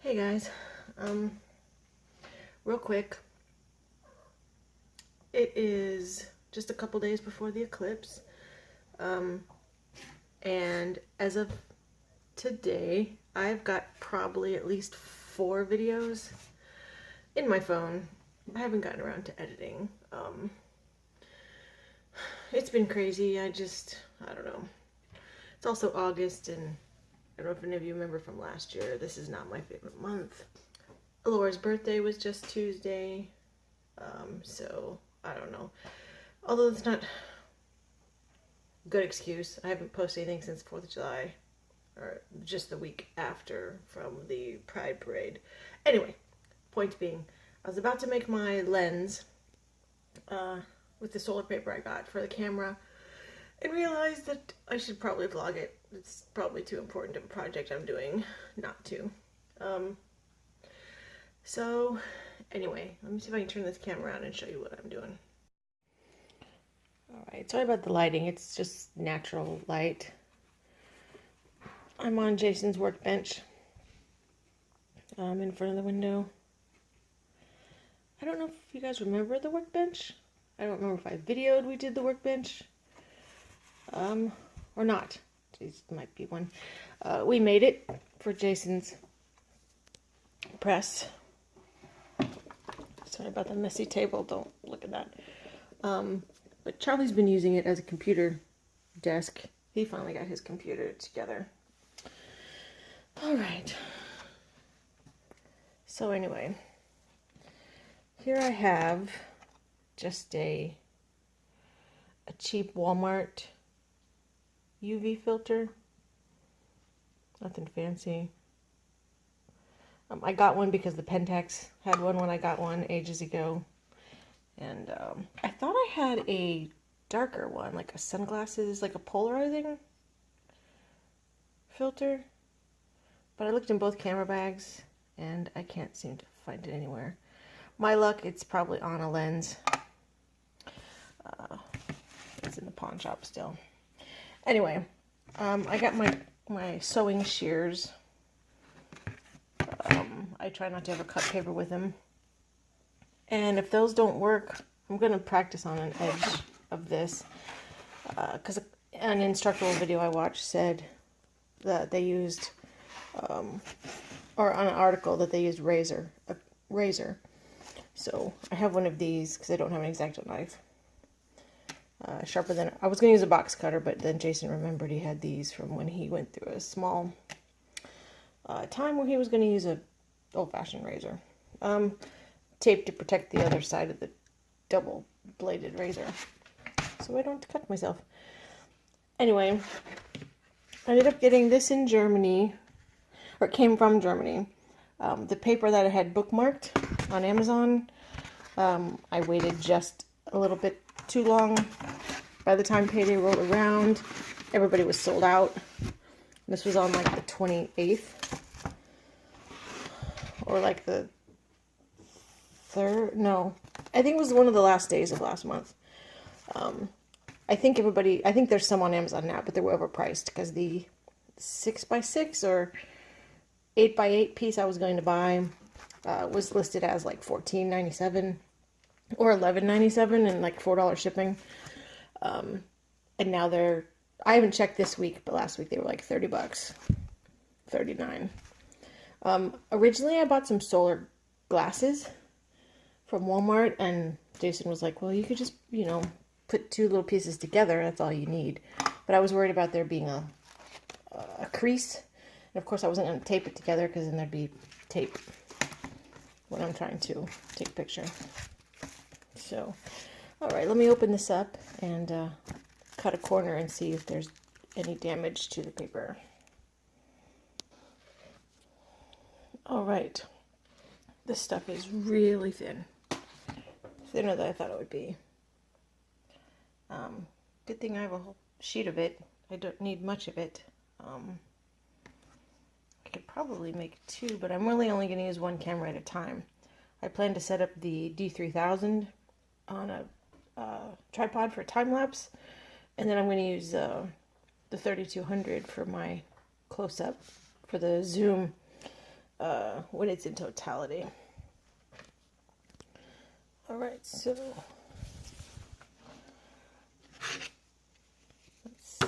Hey guys, real quick, it is just a couple days before the eclipse, and as of today, I've got probably at least 4 videos in my phone. I haven't gotten around to editing. It's been crazy. I don't know. It's also August, and I don't know if any of you remember from last year, this is not my favorite month. Laura's birthday was just Tuesday. So I don't know. Although it's not a good excuse. I haven't posted anything since 4th of July, or just the week after from the Pride Parade. Anyway, point being, I was about to make my lens with the solar paper I got for the camera and realized that I should probably vlog it. It's probably too important of a project I'm doing not to. So anyway, let me see if I can turn this camera around and show you what I'm doing. Alright, sorry about the lighting. It's just natural light. I'm on Jason's workbench. In front of the window. I don't know if you guys remember the workbench. I don't remember if I videoed we did the workbench. Or not. Jeez, might be one. We made it for Jason's press. Sorry about the messy table. Don't look at that. But Charlie's been using it as a computer desk. He finally got his computer together. All right. So anyway, here I have just a cheap Walmart UV filter. Nothing fancy. I got one because the Pentax had one when I got one ages ago. And I thought I had a darker one, like a sunglasses, like a polarizing filter. But I looked in both camera bags and I can't seem to find it anywhere. My luck, it's probably on a lens. It's in the pawn shop still. Anyway, I got my sewing shears. I try not to ever cut paper with them. And if those don't work, I'm going to practice on an edge of this. Because an instructional video I watched said that they used, or on an article that they used a razor. So I have one of these because I don't have an X-Acto knife. Sharper than, I was going to use a box cutter, but then Jason remembered he had these from when he went through a small time where he was going to use a old-fashioned razor. Tape to protect the other side of the double-bladed razor, so I don't have to cut myself. Anyway, I ended up getting this in Germany, or it came from Germany. The paper that I had bookmarked on Amazon, I waited just a little bit too long. By the time payday rolled around, everybody was sold out. This was on like the 28th, or like the 3rd, no, I think it was one of the last days of last month. I think there's some on Amazon now, but they were overpriced because the 6x6 or 8x8 piece I was going to buy was listed as like $14.97 or $11.97 and like $4 shipping. And now I haven't checked this week, but last week they were like 30 bucks, 39. Originally I bought some solar glasses from Walmart, and Jason was like, well, you could just, put 2 little pieces together. That's all you need. But I was worried about there being a crease. And of course I wasn't going to tape it together because then there'd be tape when I'm trying to take a picture. So, all right, let me open this up and cut a corner and see if there's any damage to the paper. All right, this stuff is really thin. Thinner than I thought it would be. Good thing I have a whole sheet of it. I don't need much of it. I could probably make 2, but I'm really only going to use 1 camera at a time. I plan to set up the D3000 on a tripod for time-lapse, and then I'm going to use the 3200 for my close-up for the zoom when it's in totality. All right, so let's see.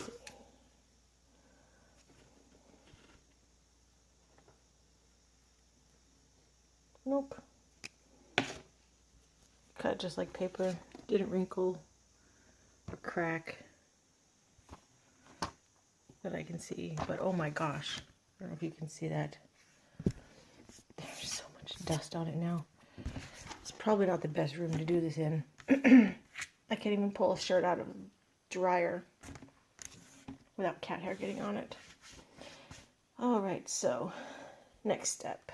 Nope. Cut just like paper. Didn't wrinkle or crack that I can see. But oh my gosh. I don't know if you can see that. There's so much dust on it now. It's probably not the best room to do this in. I can't even pull a shirt out of the dryer without cat hair getting on it. Alright, so next step.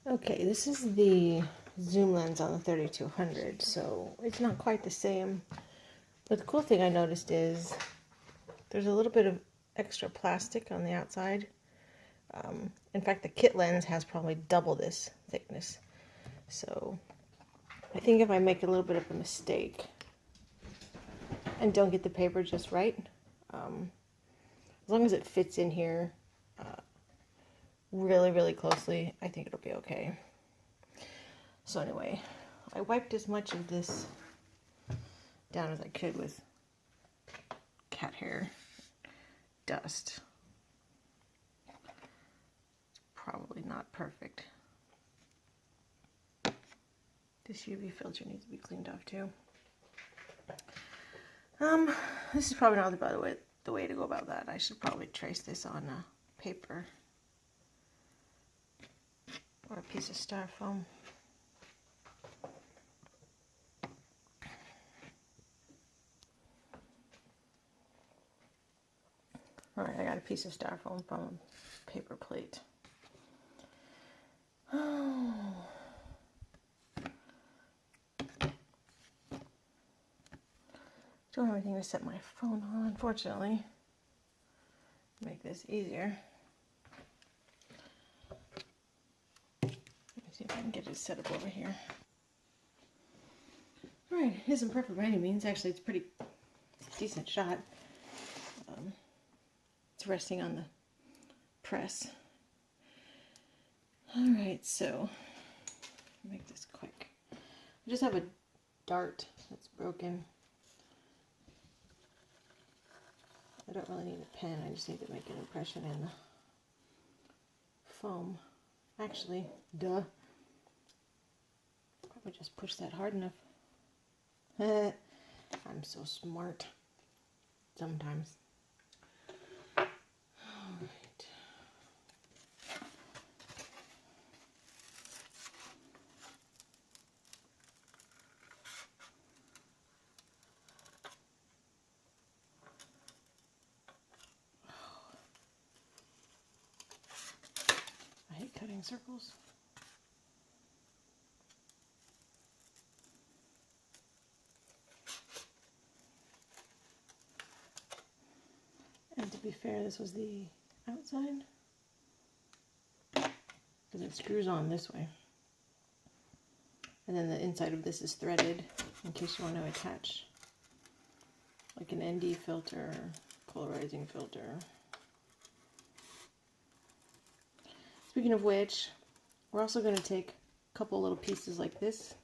Okay, this is the zoom lens on the 3200, so it's not quite the same. But the cool thing I noticed is there's a little bit of extra plastic on the outside. In fact, the kit lens has probably double this thickness. So I think if I make a little bit of a mistake and don't get the paper just right, as long as it fits in here really, really closely, I think it'll be okay. So anyway, I wiped as much of this down as I could with cat hair dust. It's probably not perfect. This UV filter needs to be cleaned off too. This is probably not the way to go about that. I should probably trace this on paper or a piece of styrofoam. Alright, I got a piece of styrofoam from a paper plate. Don't have anything to set my phone on, unfortunately. Make this easier. Let me see if I can get it set up over here. Alright, it isn't perfect by any means. Actually, it's a pretty decent shot. It's resting on the press. Alright, so make this quick. I just have a dart that's broken. I don't really need a pen, I just need to make an impression in the foam. Actually, duh. Probably just push that hard enough. I'm so smart. Sometimes. Alright. I hate cutting circles. And to be fair, this was the outside, because it screws on this way. And then the inside of this is threaded in case you want to attach like an ND filter, polarizing filter. Speaking of which, we're also going to take a couple little pieces like this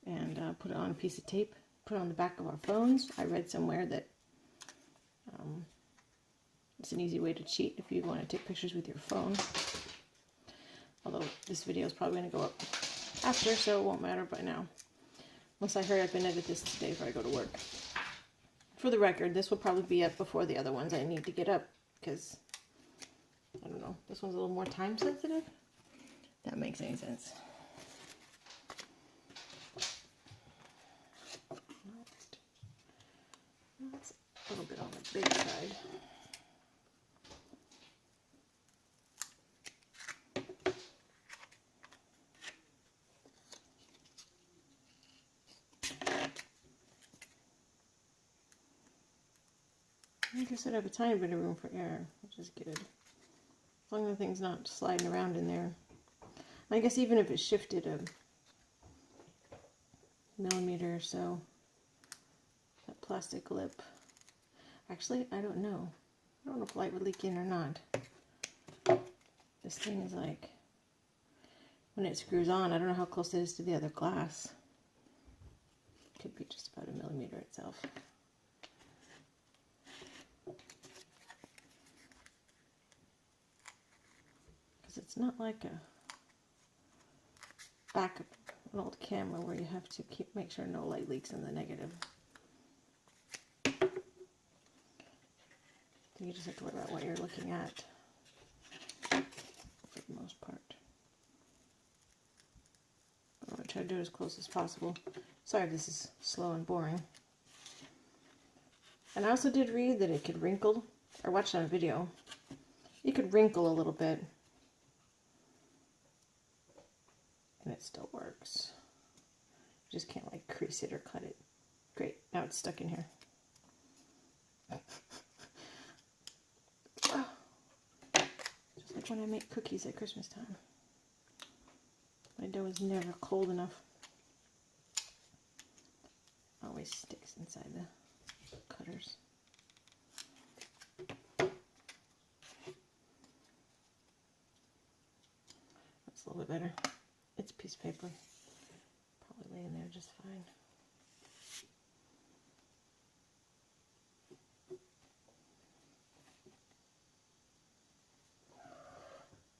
and put it on a piece of tape, put it on the back of our phones. I read somewhere that it's an easy way to cheat if you want to take pictures with your phone. Although this video is probably going to go up after, so it won't matter by now. Unless I hurry up and edit this today before I go to work. For the record, this will probably be up before the other ones I need to get up, because, I don't know, this one's a little more time sensitive. If that makes any sense. That's a little bit on the big side. Like I said, I have a tiny bit of room for air, which is good. As long as the thing's not sliding around in there. I guess even if it shifted a millimeter or so, that plastic lip. Actually, I don't know. I don't know if light would leak in or not. This thing is like, when it screws on, I don't know how close it is to the other glass. Could be just about 1 millimeter itself. Because it's not like a backup, an old camera where you have to make sure no light leaks in the negative. You just have to worry about what you're looking at for the most part. I'm going to try to do it as close as possible. Sorry if this is slow and boring. And I also did read that it could wrinkle, or watched on a video. It could wrinkle a little bit. And it still works. You just can't like crease it or cut it. Great, now it's stuck in here. Just like when I make cookies at Christmas time. My dough is never cold enough. Always sticks inside the cutters. That's a little bit better. It's a piece of paper. Probably lay in there just fine.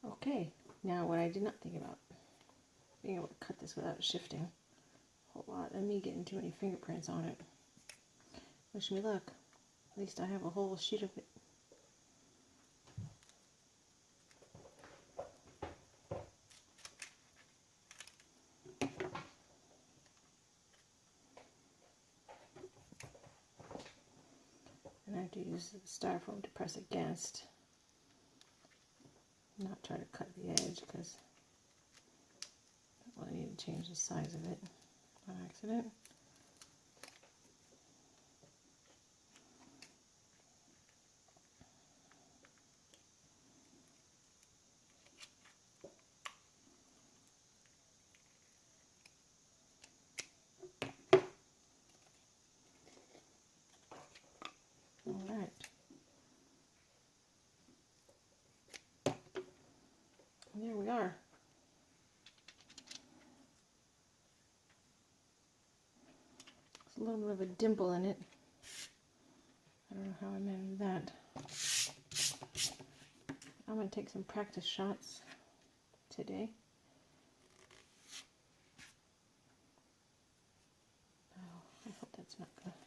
Okay, now what I did not think about, being able to cut this without shifting a whole lot, and me getting too many fingerprints on it. Wish me luck. At least I have a whole sheet of it. And I have to use the styrofoam to press against. Not try to cut the edge because I need to change the size of it on accident. Alright. There we are. There's a little bit of a dimple in it. I don't know how I managed that. I'm going to take some practice shots today. Oh, I hope that's not going to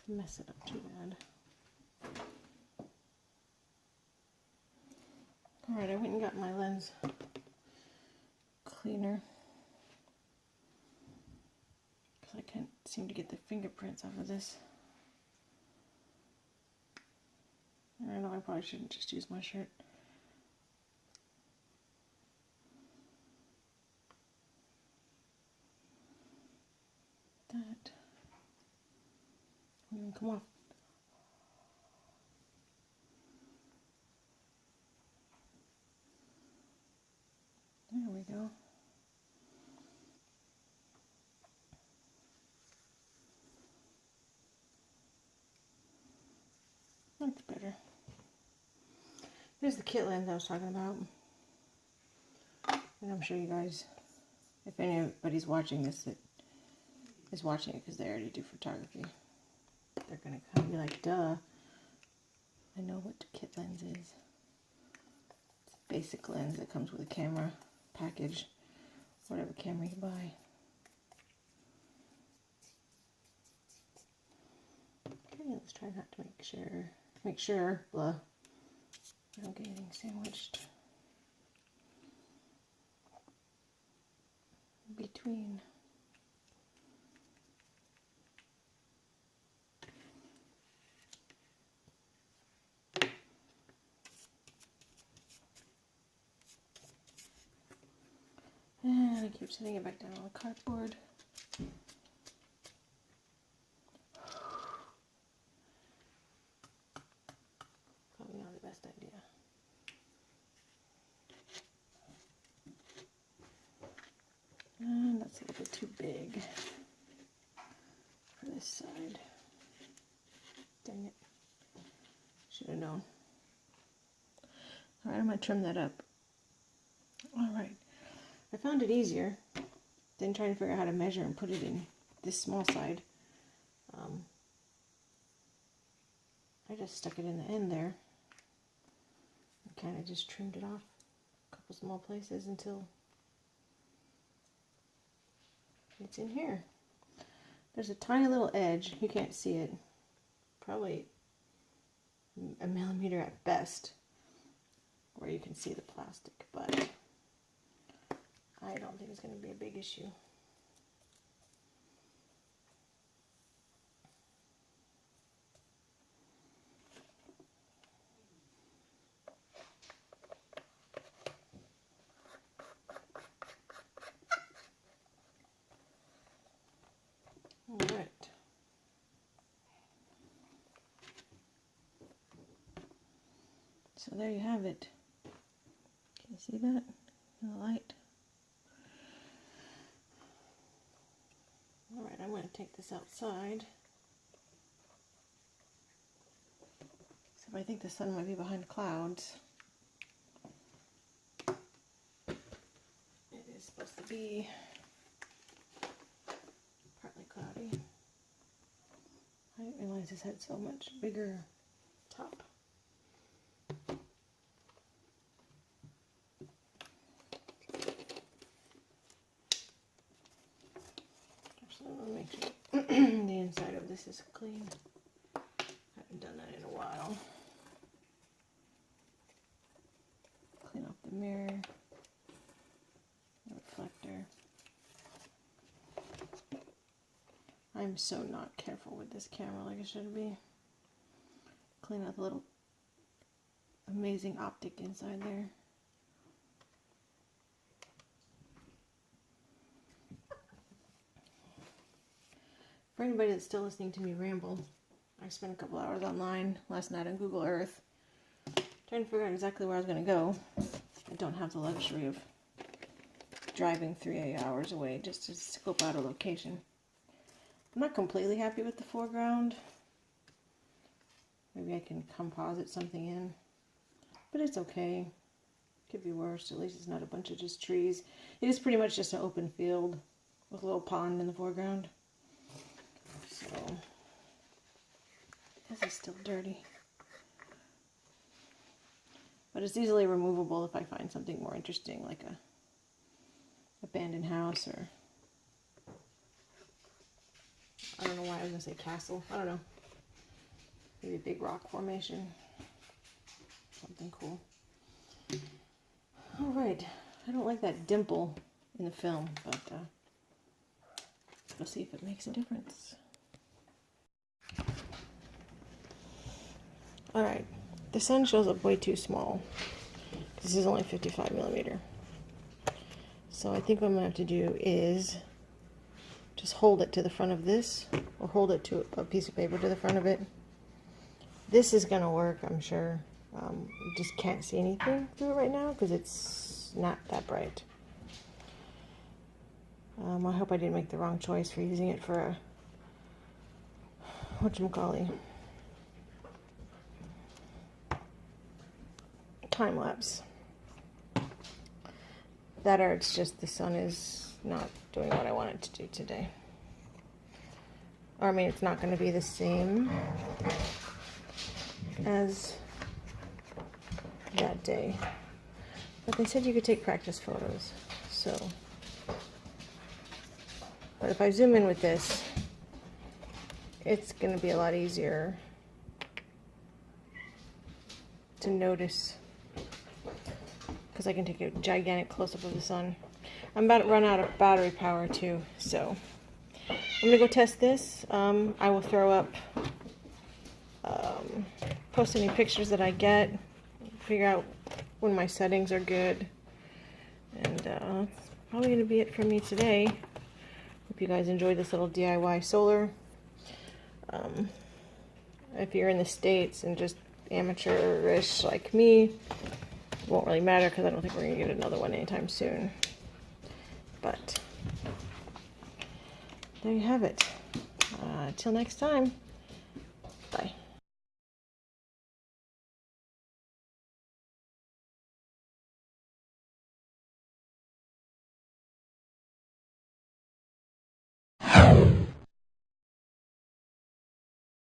mess it up too bad. Alright, I went and got my lens cleaner because I can't seem to get the fingerprints off of this. I know I probably shouldn't just use my shirt. That won't even come off. There we go. That's better. Here's the kit lens I was talking about. And I'm sure you guys, if anybody's watching this that is watching it because they already do photography, they're going to kind of be like, duh, I know what the kit lens is. It's a basic lens that comes with a camera package, whatever camera you buy. Okay, let's try not to make sure, blah, I don't get anything sandwiched between. And I keep setting it back down on the cardboard. Probably not the best idea. That's a little bit too big for this side. Dang it. Should have known. Alright, I'm going to trim that up. Alright. I found it easier than trying to figure out how to measure and put it in this small side. I just stuck it in the end there. And kind of just trimmed it off a couple small places until it's in here. There's a tiny little edge. You can't see it. Probably a millimeter at best where you can see the plastic, but I don't think it's going to be a big issue. All right. So there you have it. Can you see that in the light? All right, I'm going to take this outside. So I think the sun might be behind clouds. It is supposed to be partly cloudy. I didn't realize this had so much bigger top. Actually, I want to make sure the inside of this is clean. I haven't done that in a while. Clean off the mirror, the reflector. I'm so not careful with this camera like I should be. Clean out the little amazing optic inside there. For anybody that's still listening to me ramble, I spent a couple hours online last night on Google Earth trying to figure out exactly where I was going to go. I don't have the luxury of driving 3 hours away just to scope out a location. I'm not completely happy with the foreground. Maybe I can composite something in, but it's okay. Could be worse. At least it's not a bunch of just trees. It is pretty much just an open field with a little pond in the foreground. So, this is still dirty. But it's easily removable if I find something more interesting, like a abandoned house, or I don't know why I was going to say castle. I don't know. Maybe a big rock formation. Something cool. Alright. I don't like that dimple in the film, but we'll see if it makes a difference. Alright. The sun shows up way too small. This is only 55 millimeter. So I think what I'm going to have to do is just hold it to the front of this, or hold it to a piece of paper to the front of it. This is going to work, I'm sure. You just can't see anything through it right now because it's not that bright. I hope I didn't make the wrong choice for using it for a whatchamacallit, time lapse. That, or it's just the sun is not doing what I want it to do today. Or I mean, it's not going to be the same as that day. But they said you could take practice photos, so. But if I zoom in with this, it's going to be a lot easier to notice, because I can take a gigantic close-up of the sun. I'm about to run out of battery power too, so I'm going to go test this. I will throw up, post any pictures that I get, figure out when my settings are good, and that's probably going to be it for me today. Hope you guys enjoyed this little DIY solar. If you're in the States and just amateurish like me, it won't really matter because I don't think we're going to get another one anytime soon. But there you have it. Till next time. Bye.